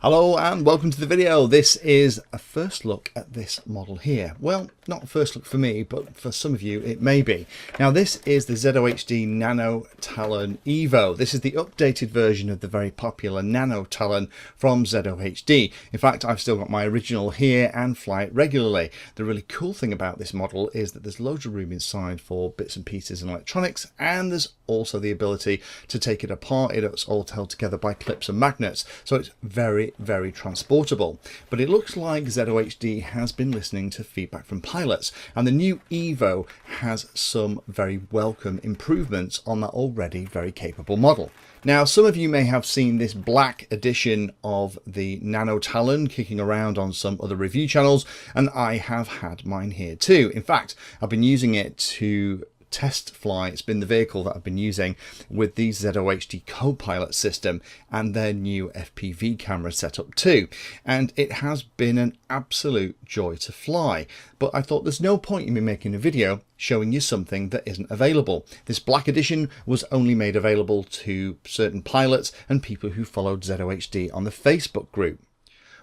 Hello and welcome to the video. This is a first look at this model here. Well, not a first look for me, but for some of you it may be. Now this is the ZOHD Nano Talon EVO. This is the updated version of the very popular Nano Talon from ZOHD. In fact, I've still got my original here and fly it regularly. The really cool thing about this model is that there's loads of room inside for bits and pieces and electronics, and there's also the ability to take it apart. It's all held together by clips and magnets, so it's very transportable. But it looks like ZOHD has been listening to feedback from pilots, and the new EVO has some very welcome improvements on that already very capable model. Now, some of you may have seen this black edition of the Nano Talon kicking around on some other review channels, and I have had mine here too. In fact, I've been using it to test fly. It's been the vehicle that I've been using with the ZOHD co-pilot system and their new FPV camera setup too, and it has been an absolute joy to fly. But I thought there's no point in me making a video showing you something that isn't available. This black edition was only made available to certain pilots and people who followed ZOHD on the Facebook group.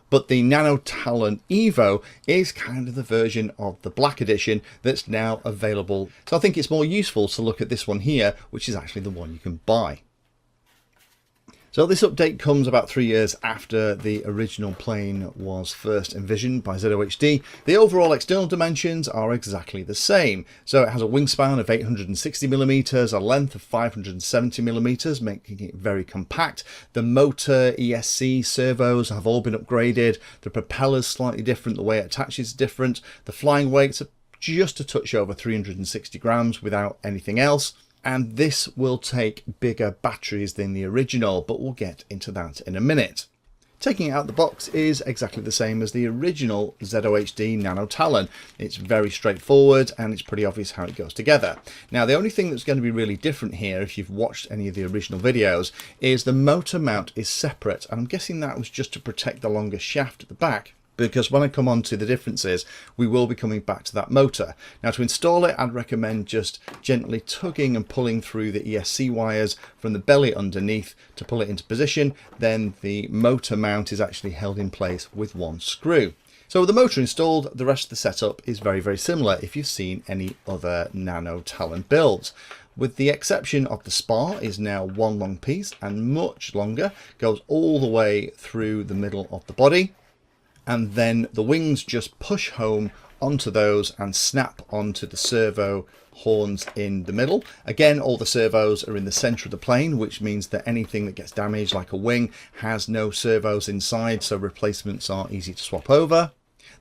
But the Nano Talon EVO is kind of the version of the black edition that's now available. So I think it's more useful to look at this one here, which is actually the one you can buy. So this update comes about 3 years after the original plane was first envisioned by ZOHD. The overall external dimensions are exactly the same. So it has a wingspan of 860mm, a length of 570mm, making it very compact. The motor, ESC, servos have all been upgraded. The propeller's slightly different, the way it attaches is different. The flying weights are just a touch over 360 grams without anything else. And this will take bigger batteries than the original, but we'll get into that in a minute. Taking it out the box is exactly the same as the original ZOHD Nano Talon. It's very straightforward and it's pretty obvious how it goes together. Now, the only thing that's going to be really different here, if you've watched any of the original videos, is the motor mount is separate. And I'm guessing that was just to protect the longer shaft at the back, because when I come on to the differences, we will be coming back to that motor. Now, to install it, I'd recommend just gently tugging and pulling through the ESC wires from the belly underneath to pull it into position. Then the motor mount is actually held in place with one screw. So with the motor installed, the rest of the setup is very similar if you've seen any other Nano Talon builds. With the exception of the spar is now one long piece and much longer, goes all the way through the middle of the body. And then the wings just push home onto those and snap onto the servo horns in the middle. Again, all the servos are in the center of the plane, which means that anything that gets damaged, like a wing, has no servos inside, so replacements are easy to swap over.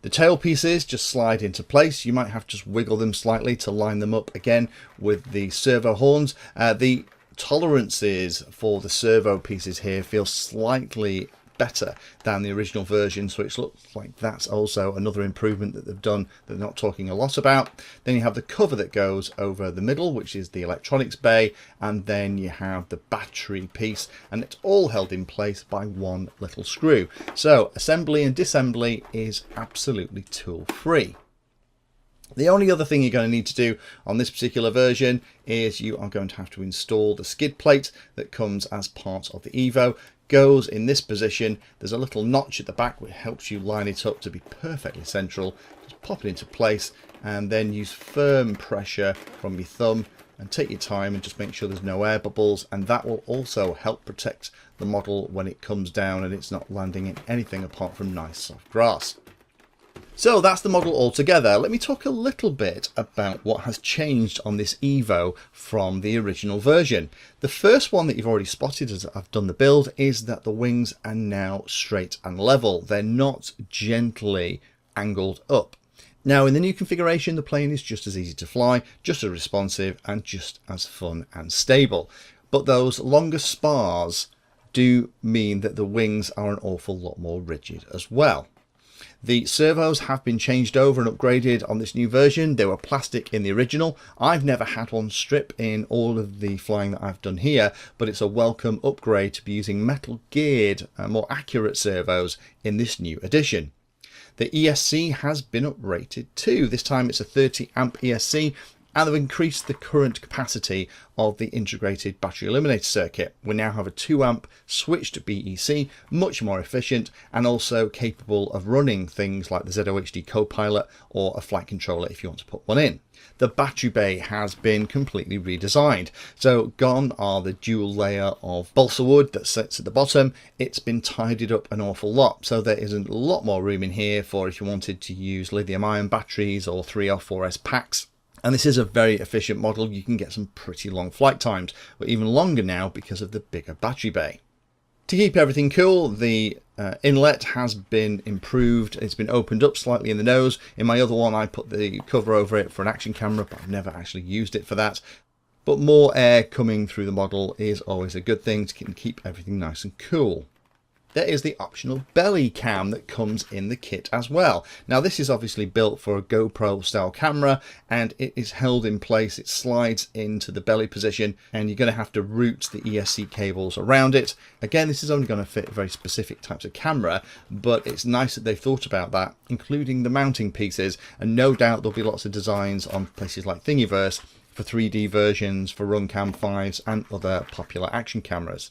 The tail pieces just slide into place. You might have to just wiggle them slightly to line them up again with the servo horns. The tolerances for the servo pieces here feel slightly better than the original version, so it looks like that's also another improvement that they've done that they're not talking a lot about. Then you have the cover that goes over the middle, which is the electronics bay, and then you have the battery piece, and it's all held in place by one little screw. So assembly and disassembly is absolutely tool free. The only other thing you're going to need to do on this particular version is you are going to have to install the skid plate that comes as part of the EVO. Goes in this position. There's a little notch at the back which helps you line it up to be perfectly central. Just pop it into place and then use firm pressure from your thumb and take your time and just make sure there's no air bubbles, and that will also help protect the model when it comes down and it's not landing in anything apart from nice soft grass. So that's the model altogether. Let me talk a little bit about what has changed on this EVO from the original version. The first one that you've already spotted as I've done the build is that the wings are now straight and level. They're not gently angled up. Now in the new configuration, the plane is just as easy to fly, just as responsive and just as fun and stable. But those longer spars do mean that the wings are an awful lot more rigid as well. The servos have been changed over and upgraded on this new version. They were plastic in the original. I've never had one strip in all of the flying that I've done here, but it's a welcome upgrade to be using metal geared, more accurate servos in this new edition. The ESC has been uprated too. This time it's a 30 amp ESC and they've increased the current capacity of the integrated battery eliminator circuit. We now have a 2 amp switched BEC, much more efficient and also capable of running things like the ZOHD Copilot or a flight controller if you want to put one in. The battery bay has been completely redesigned. So gone are the dual layer of balsa wood that sits at the bottom. It's been tidied up an awful lot. So there is a lot more room in here for if you wanted to use lithium ion batteries or 3 or 4S packs. And this is a very efficient model. You can get some pretty long flight times, but even longer now because of the bigger battery bay. To keep everything cool, the inlet has been improved. It's been opened up slightly in the nose. In my other one, I put the cover over it for an action camera, but I've never actually used it for that. But more air coming through the model is always a good thing to keep everything nice and cool. There is the optional belly cam that comes in the kit as well. Now this is obviously built for a GoPro style camera and it is held in place. It slides into the belly position and you're going to have to route the ESC cables around it. Again, this is only going to fit very specific types of camera, but it's nice that they've thought about that, including the mounting pieces, and no doubt there'll be lots of designs on places like Thingiverse for 3D versions for Runcam 5s and other popular action cameras.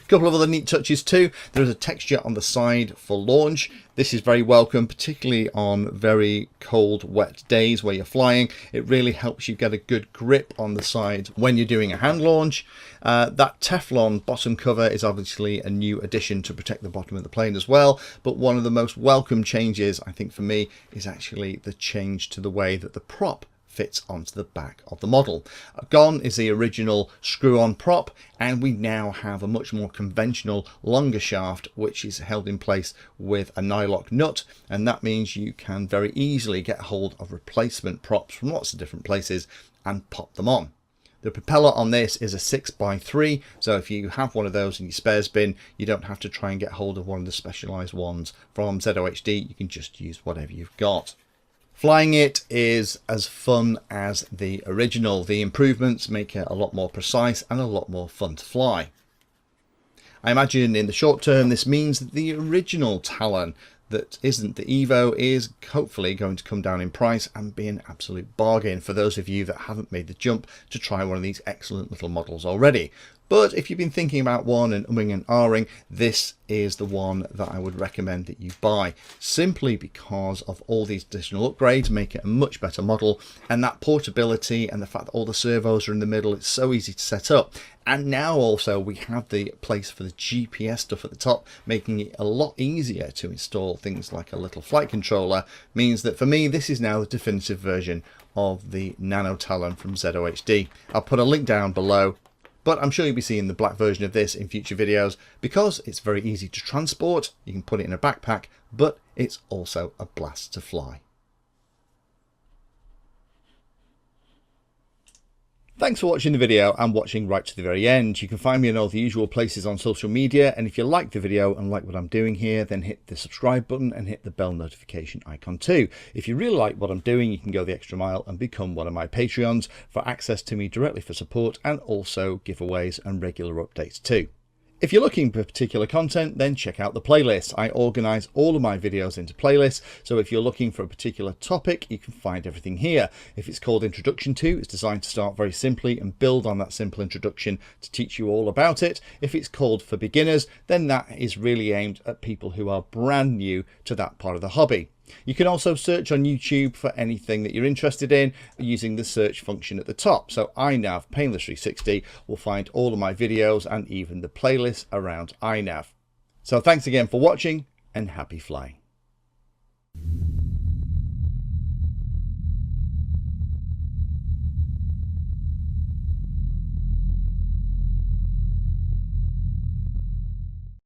A couple of other neat touches too. There is a texture on the side for launch. This is very welcome, particularly on very cold, wet days where you're flying. It really helps you get a good grip on the side when you're doing a hand launch. That Teflon bottom cover is obviously a new addition to protect the bottom of the plane as well. But one of the most welcome changes, I think for me, is actually the change to the way that the prop fits onto the back of the model. Gone is the original screw-on prop, and we now have a much more conventional longer shaft which is held in place with a nylock nut, and that means you can very easily get hold of replacement props from lots of different places and pop them on. The propeller on this is a 6x3, so if you have one of those in your spares bin, you don't have to try and get hold of one of the specialized ones from ZOHD. You can just use whatever you've got. Flying it is as fun as the original. The improvements make it a lot more precise and a lot more fun to fly. I imagine in the short term this means that the original Talon that isn't the EVO is hopefully going to come down in price and be an absolute bargain for those of you that haven't made the jump to try one of these excellent little models already. But if you've been thinking about one and umming and ahhing, this is the one that I would recommend that you buy, simply because of all these additional upgrades make it a much better model, and that portability and the fact that all the servos are in the middle, it's so easy to set up. And now also we have the place for the GPS stuff at the top, making it a lot easier to install things like a little flight controller. Means that for me, this is now the definitive version of the Nano Talon from ZOHD. I'll put a link down below. But I'm sure you'll be seeing the black version of this in future videos because it's very easy to transport. You can put it in a backpack, but it's also a blast to fly. Thanks for watching the video and watching right to the very end. You can find me in all the usual places on social media, and if you like the video and like what I'm doing here, then hit the subscribe button and hit the bell notification icon too. If you really like what I'm doing, you can go the extra mile and become one of my Patreons for access to me directly for support and also giveaways and regular updates too. If you're looking for particular content, then check out the playlist. I organise all of my videos into playlists, so if you're looking for a particular topic, you can find everything here. If it's called Introduction To, it's designed to start very simply and build on that simple introduction to teach you all about it. If it's called For Beginners, then that is really aimed at people who are brand new to that part of the hobby. You can also search on YouTube for anything that you're interested in using the search function at the top. So iNav Painless 360 will find all of my videos and even the playlist around iNav. So thanks again for watching and happy flying.